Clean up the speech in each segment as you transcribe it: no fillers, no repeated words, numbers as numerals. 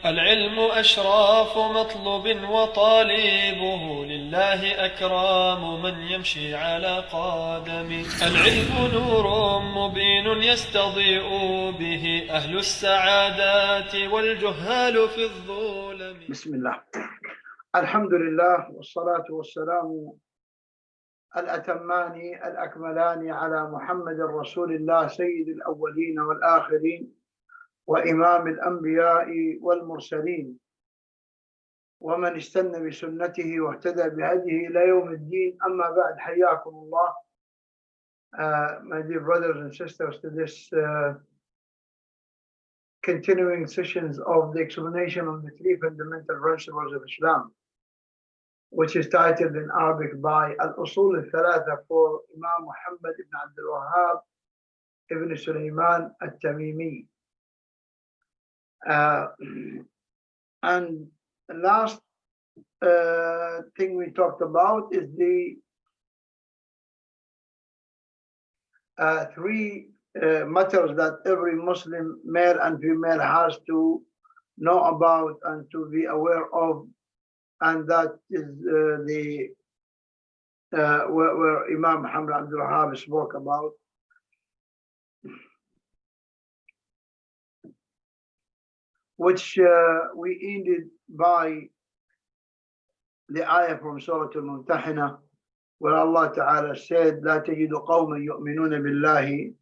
العلم أشراف مطلب وطالبه لله أكرام من يمشي على قدمه. العلم نور مبين يستضيء به أهل السعادات والجهال في الظلم. بسم الله، الحمد لله، والصلاة والسلام الأتمان الأكملان على محمد رسول الله سيد الأولين والآخرين وإمام الأنبياء والمرسلين، ومن استنى بسنته واهتدى بهديه إلى يوم الدين. أما بعد، حياكم الله, my dear brothers and sisters, to this continuing sessions of the explanation of the three fundamental principles of Islam, which is titled in Arabic by Usool al-Thalatha for Imam Mohamed ibn Abdul Wahhab ibn Sulaiman al-Tamimi. And the last thing we talked about is the three matters that every Muslim, male and female, has to know about and to be aware of, and that is where Imam Muhammad Abdul Wahhab spoke about. Which we ended by the ayah from Surah al-Mumtahina, where Allah Ta'ala said, لا تجد قوما يؤمنون بالله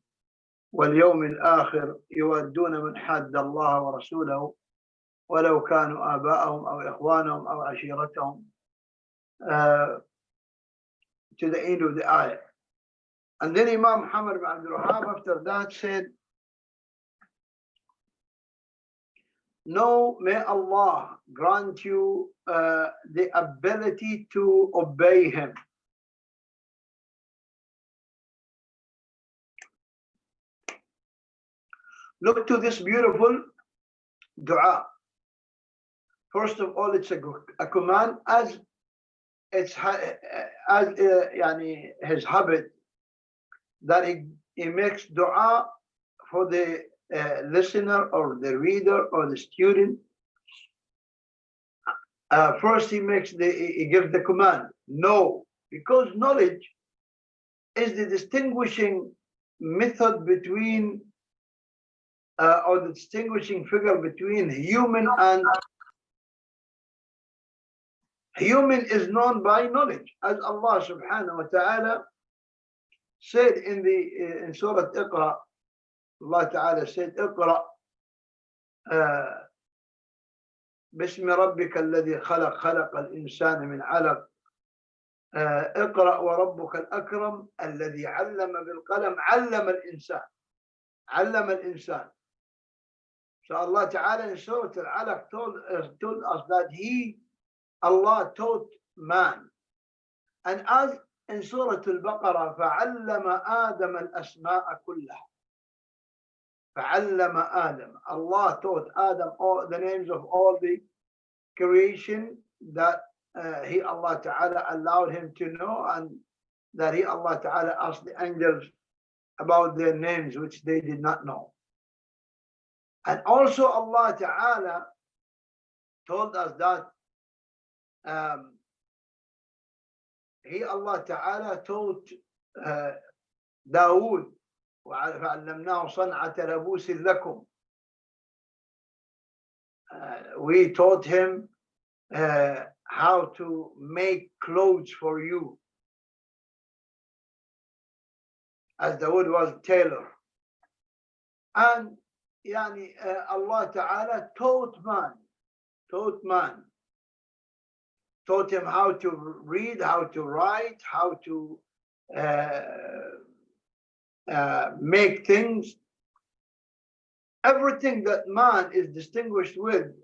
واليوم الآخر يودون من حد الله ورسوله ولو كانوا آباءهم أو إخوانهم أو عشيرتهم, to the end of the ayah. And then Imam Muhammad ibn Abdul Wahhab after that said, no, may Allah grant you the ability to obey Him. Look to this beautiful dua. First of all, it's a command, as it's his habit that he makes dua for the listener or the reader or the student. First he gives the command, know, because knowledge is the distinguishing method between or the distinguishing figure between human and human is known by knowledge, as Allah subhanahu wa ta'ala said in Surah Iqra. Allah Ta'ala said, اقرأ باسم ربك الذي خلق خلق الإنسان من علق اقرأ وربك الأكرم الذي علم بالقلم علم الإنسان. So Allah Ta'ala in Surah Al-Alaq told us that Allah taught man. And as in Surah Al-Baqarah, فَعَلَّمَ آدَمَ الْأَسْمَاءَ كُلَّهَا. فَعَلَّمَ آدَمَ, Allah taught Adam all the names of all the creation that Allah Ta'ala allowed him to know, and that Allah Ta'ala asked the angels about their names, which they did not know. And also Allah Ta'ala told us that Allah Ta'ala taught Dawood, فَعَلَّمْنَاهُ صَنْعَةَ لَبُوسٍ لَكُمْ. We taught him how to make clothes for you, as Dawood was a tailor. And Allah Ta'ala taught him how to read, how to write, how to make things. Everything that man is distinguished with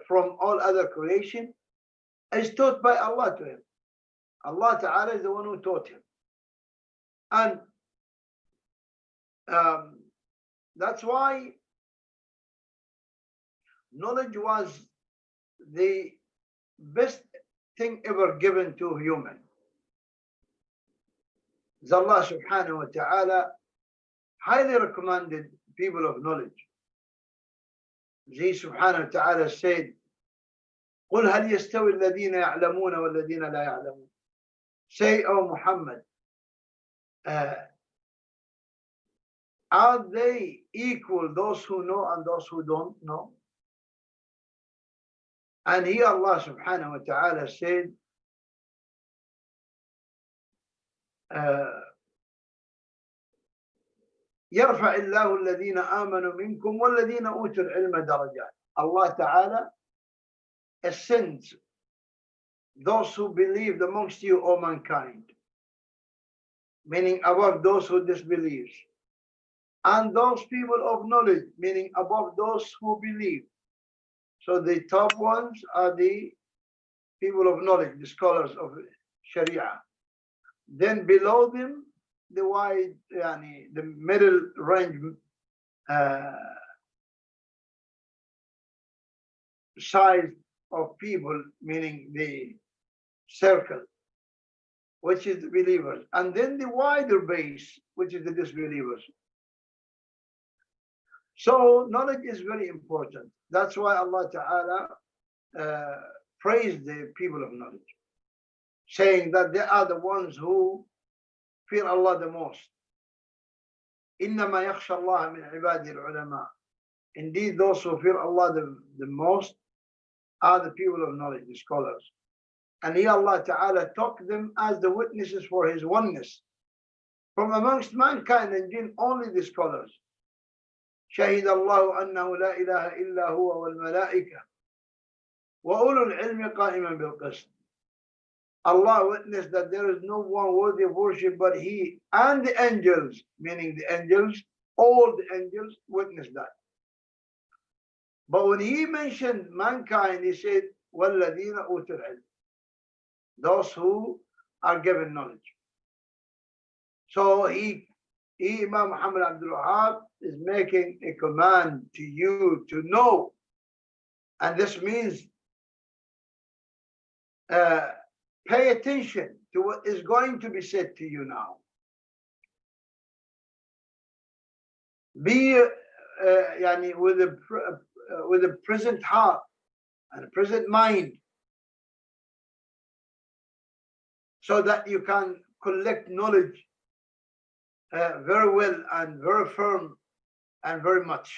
from all other creation is taught by Allah to him. Allah Ta'ala is the one who taught him. And that's why knowledge was the best thing ever given to human. Allah subhanahu wa ta'ala highly recommended people of knowledge. He subhanahu wa ta'ala said, قل هل يستوي الذين يعلمون والذين لا يعلمون. Say, O Muhammad, are they equal, those who know and those who don't know? And here Allah subhanahu wa ta'ala said, يرفع الله الذين آمنوا منكم والذين أوتوا العلم درجات. Allah ta'ala ascends those who believed amongst you, O mankind, meaning above those who disbelieve, and those people of knowledge, meaning above those who believe. So the top ones are the people of knowledge, the scholars of Sharia. Then below them, the wide, the middle range size of people, meaning the circle, which is the believers, and then the wider base, which is the disbelievers. So knowledge is very important. That's why Allah Ta'ala praised the people of knowledge, saying that they are the ones who fear Allah the most. إِنَّمَا يَخْشَى اللَّهَ مِنْ عِبَادِ الْعُلَمَاءِ. Indeed, those who fear Allah the most are the people of knowledge, the scholars. And here Allah Ta'ala took them as the witnesses for His oneness. From amongst mankind and jinn, only the scholars. شهد الله أنه لا إله إلا هو والملائكة وأولو العلم قائما بالقسط. Allah witnessed that there is no one worthy of worship but He, and the angels, meaning the angels, all the angels witnessed that. But when He mentioned mankind, He said, وَالَّذِينَ أُوتُوا الْعِلْمِ, those who are given knowledge. So Imam Muhammad Abdul Wahab is making a command to you to know. And this means pay attention to what is going to be said to you now. Be with a present heart and a present mind, so that you can collect knowledge very well and very firm and very much.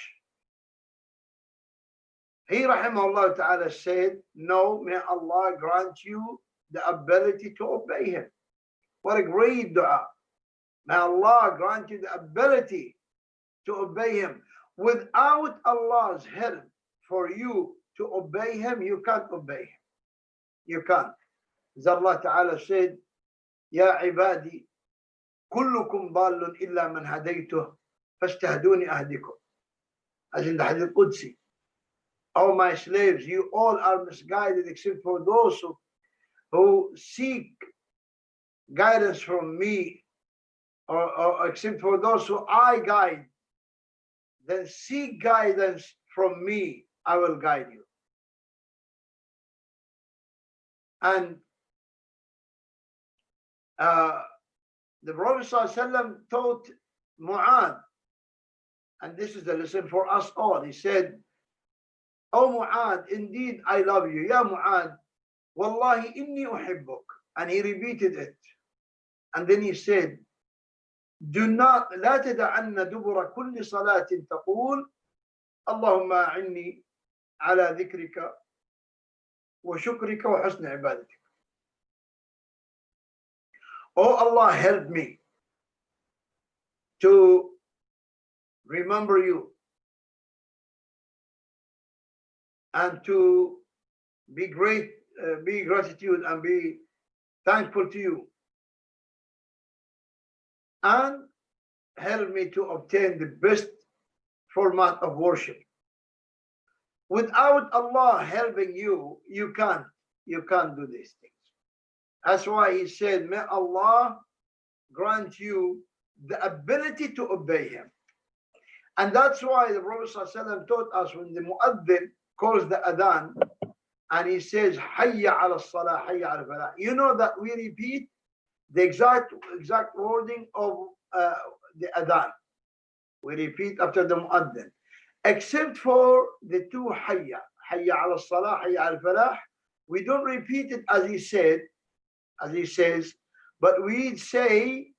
He rahimahullah ta'ala said, no, may Allah grant you the ability to obey Him. What a great dua. May Allah grant you the ability to obey Him. Without Allah's help for you to obey Him, you can't obey Him. You can't. As Allah ta'ala said, Ya ibadi, كلكم ضال إلا من هديته فاستهدوني أهدكم. As in the Hadith Qudsi, oh my slaves, you all are misguided except for those who seek guidance from me, or except for those who I guide. Then seek guidance from me, I will guide you. And the Prophet ﷺ taught Mu'adh, and this is the lesson for us all. He said, "O Mu'adh, indeed I love you. Ya Mu'adh, wallahi inni uhibbuk." And he repeated it. And then he said, "Do not, لا تدعن دبر كل صلاة تقول اللهم أعني على ذكرك وشكرك وحسن عبادتك." Oh Allah, help me to remember you and to be gratitude and be thankful to you, and help me to obtain the best format of worship. Without Allah helping you, you can't do these things. That's why he said, may Allah grant you the ability to obey Him. And that's why the Prophet ﷺ taught us, when the muaddin calls the adhan and he says, Hayya ala salah, Hayya ala falah, you know that we repeat the exact wording of the adhan. We repeat after the muaddin. except for the two hayya, hayya ala salah, hayya al falah. We don't repeat it as he said, as he says, but we say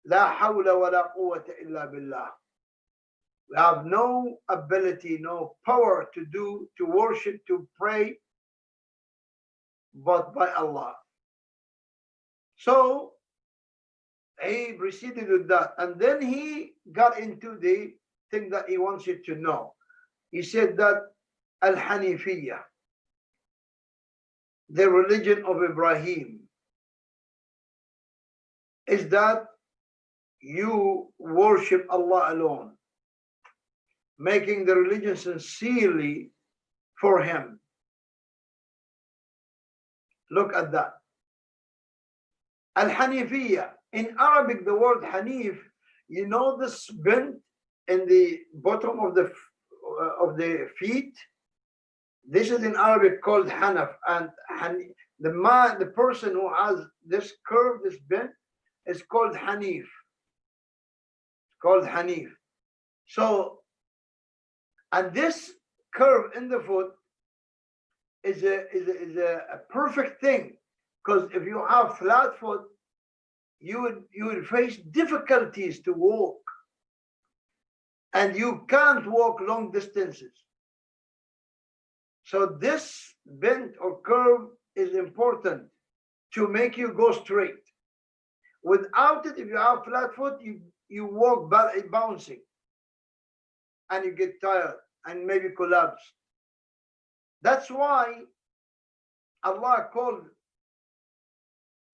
la hawla wa la quwwata illa billah. We have no ability, no power to worship, to pray, but by Allah. So he proceeded with that, and then he got into the thing that he wants you to know. He said that al-Hanifiyya, the religion of Ibrahim, is that you worship Allah alone, making the religion sincerely for him. Look at that. Al-Hanifiyya. In Arabic, the word Hanif, you know the splint in the bottom of the feet? This is in Arabic called Hanaf. And the person who has this curve, this bend, is called Hanif. It's called Hanif. So, and this curve in the foot is a perfect thing, because if you have flat foot, you would face difficulties to walk, and you can't walk long distances. So this bend or curve is important to make you go straight. Without it, if you have flat foot, you walk bouncing, and you get tired and maybe collapse. That's why Allah called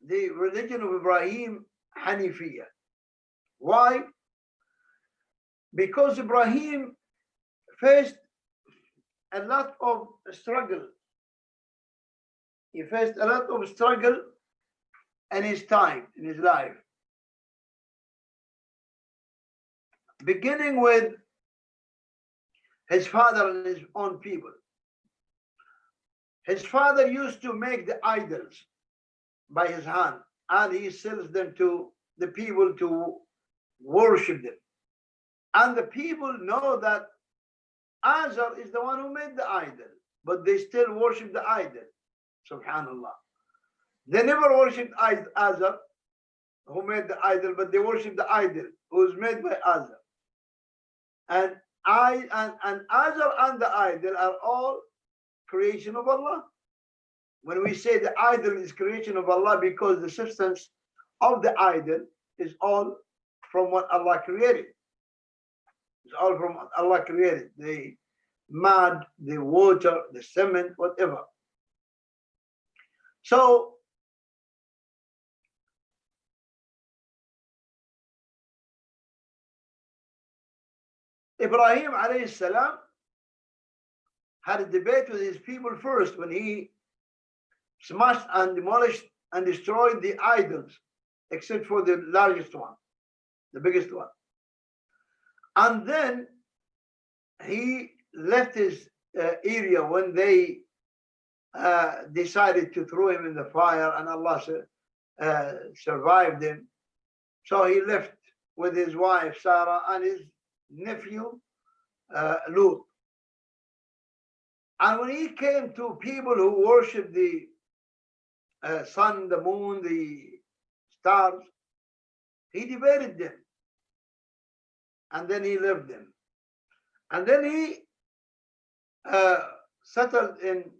the religion of Ibrahim Hanifiyya. Why? Because Ibrahim faced a lot of struggle. He faced a lot of struggle in his time, in his life. Beginning with his father and his own people. His father used to make the idols by his hand, and he sells them to the people to worship them. And the people know that Azar is the one who made the idol, but they still worship the idol. Subhanallah. They never worshipped Azar, who made the idol, but they worship the idol who is made by Azar. And Azar and the idol are all creation of Allah. When we say the idol is creation of Allah, because the substance of the idol is all from what Allah created. It's all from what Allah created. The mud, the water, the cement, whatever. So Ibrahim alayhi salam had a debate with his people first when he smashed and demolished and destroyed the idols, except for the largest one, the biggest one. And then he left his area when they decided to throw him in the fire, and Allah survived him. So he left with his wife Sarah and his nephew Lut. And when he came to people who worship the sun, the moon, the stars, he debated them, and then he left them. And then he settled in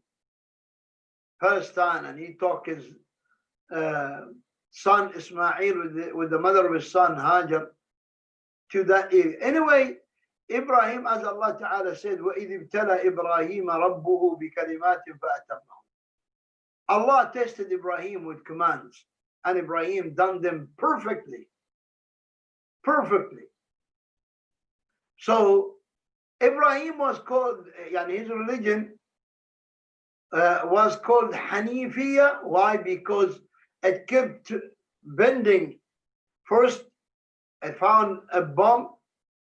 Palestine, and he took his son Ismail with the mother of his son Hajar to that area. Anyway, Ibrahim, as Allah Ta'ala said, وَإِذِ ابْتَلَى إِبْرَاهِيمَ رَبُّهُ بِكَلِمَاتٍ فَأَتَمَّهُ. Allah tested Ibrahim with commands, and Ibrahim done them perfectly. Perfectly. So Ibrahim was called, his religion was called Hanifiyya. Why? Because it kept bending. First, it found a bomb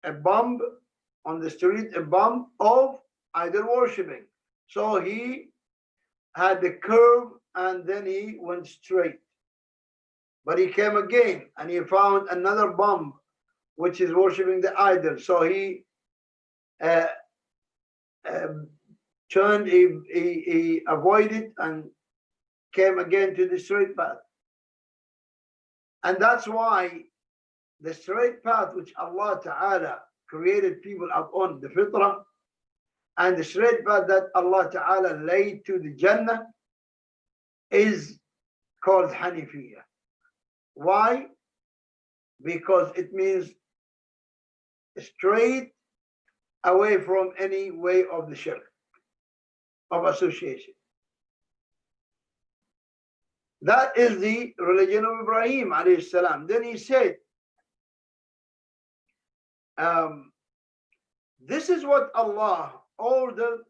on the street, a bomb of idol worshipping. So he had the curve, and then he went straight. But he came again, and he found another bomb, which is worshipping the idol. So he turned, he avoided and came again to the straight path. And that's why the straight path which Allah Ta'ala created people upon, the fitrah, and the straight path that Allah Ta'ala laid to the Jannah is called Hanifiyya. Why? Because it means straight away from any way of the shirk, of association. That is the religion of Ibrahim alayhi salam. Then he said, this is what Allah ordered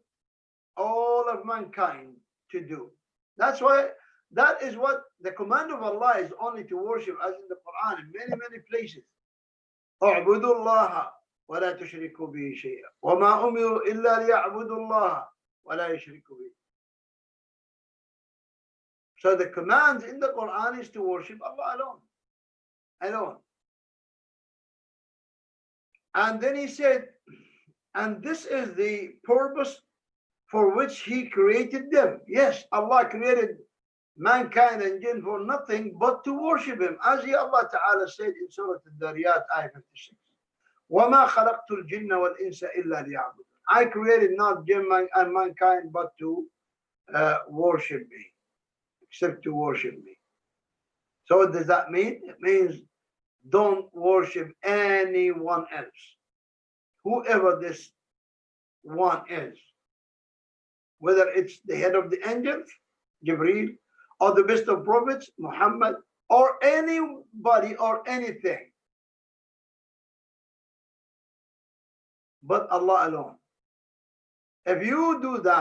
all of mankind to do. That's why, that is what the command of Allah is, only to worship, as in the Quran in many, many places. اعبدوا الله ولا تشركوا به شيئا وما أمروا إلا ليعبدوا الله ولا يشركوا به. So the command in the Quran is to worship Allah alone. And then he said, and this is the purpose for which he created them. Yes, Allah created mankind and jinn for nothing but to worship him. As Allah Ta'ala said in Surah Al-Dariyat, ayah 56. وَمَا خَلَقْتُ الْجِنَّ وَالْإِنسَ إِلَّا لِيَعْبُدُونَ. I created not jinn and mankind but to worship me, except to worship me. So what does that mean? It means don't worship anyone else, whoever this one is, whether it's the head of the angels, Jibreel, or the best of prophets, Mohammed, or anybody or anything, but Allah alone. If you do that,